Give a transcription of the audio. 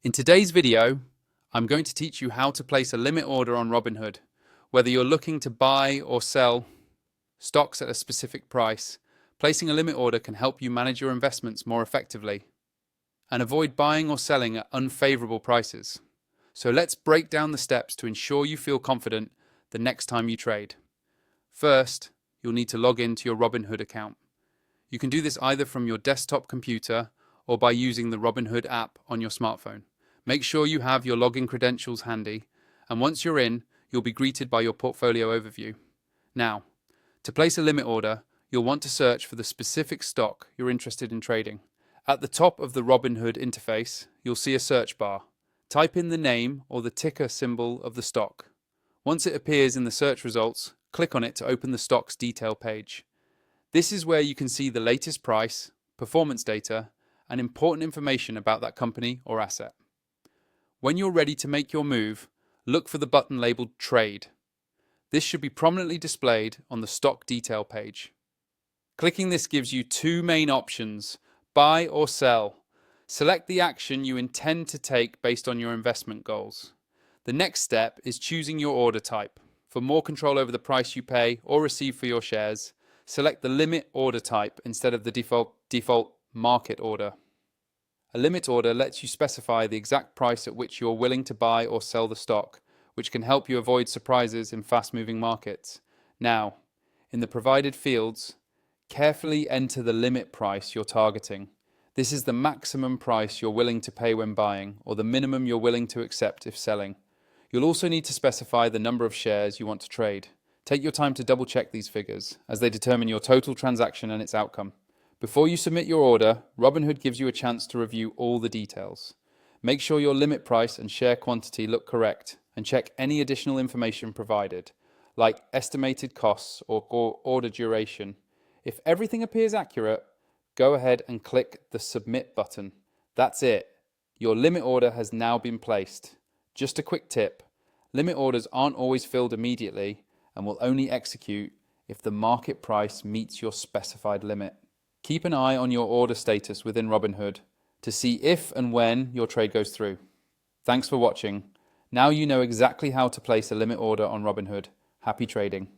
In today's video, I'm going to teach you how to place a limit order on Robinhood. Whether you're looking to buy or sell stocks at a specific price, placing a limit order can help you manage your investments more effectively and avoid buying or selling at unfavorable prices. So let's break down the steps to ensure you feel confident the next time you trade. First, you'll need to log into your Robinhood account. You can do this either from your desktop computer or by using the Robinhood app on your smartphone. Make sure you have your login credentials handy, and once you're in, you'll be greeted by your portfolio overview. Now, to place a limit order, you'll want to search for the specific stock you're interested in trading. At the top of the Robinhood interface, you'll see a search bar. Type in the name or the ticker symbol of the stock. Once it appears in the search results, click on it to open the stock's detail page. This is where you can see the latest price, performance data, and important information about that company or asset. When you're ready to make your move, look for the button labeled Trade. This should be prominently displayed on the stock detail page. Clicking this gives you two main options: buy or sell. Select the action you intend to take based on your investment goals. The next step is choosing your order type. For more control over the price you pay or receive for your shares, select the limit order type instead of the default market order. A limit order lets you specify the exact price at which you're willing to buy or sell the stock, which can help you avoid surprises in fast-moving markets. Now, in the provided fields, carefully enter the limit price you're targeting. This is the maximum price you're willing to pay when buying, or the minimum you're willing to accept if selling. You'll also need to specify the number of shares you want to trade. Take your time to double-check these figures, as they determine your total transaction and its outcome. Before you submit your order, Robinhood gives you a chance to review all the details. Make sure your limit price and share quantity look correct, and check any additional information provided, like estimated costs or order duration. If everything appears accurate, go ahead and click the Submit button. That's it. Your limit order has now been placed. Just a quick tip: limit orders aren't always filled immediately and will only execute if the market price meets your specified limit. Keep an eye on your order status within Robinhood to see if and when your trade goes through. Thanks for watching. Now you know exactly how to place a limit order on Robinhood. Happy trading.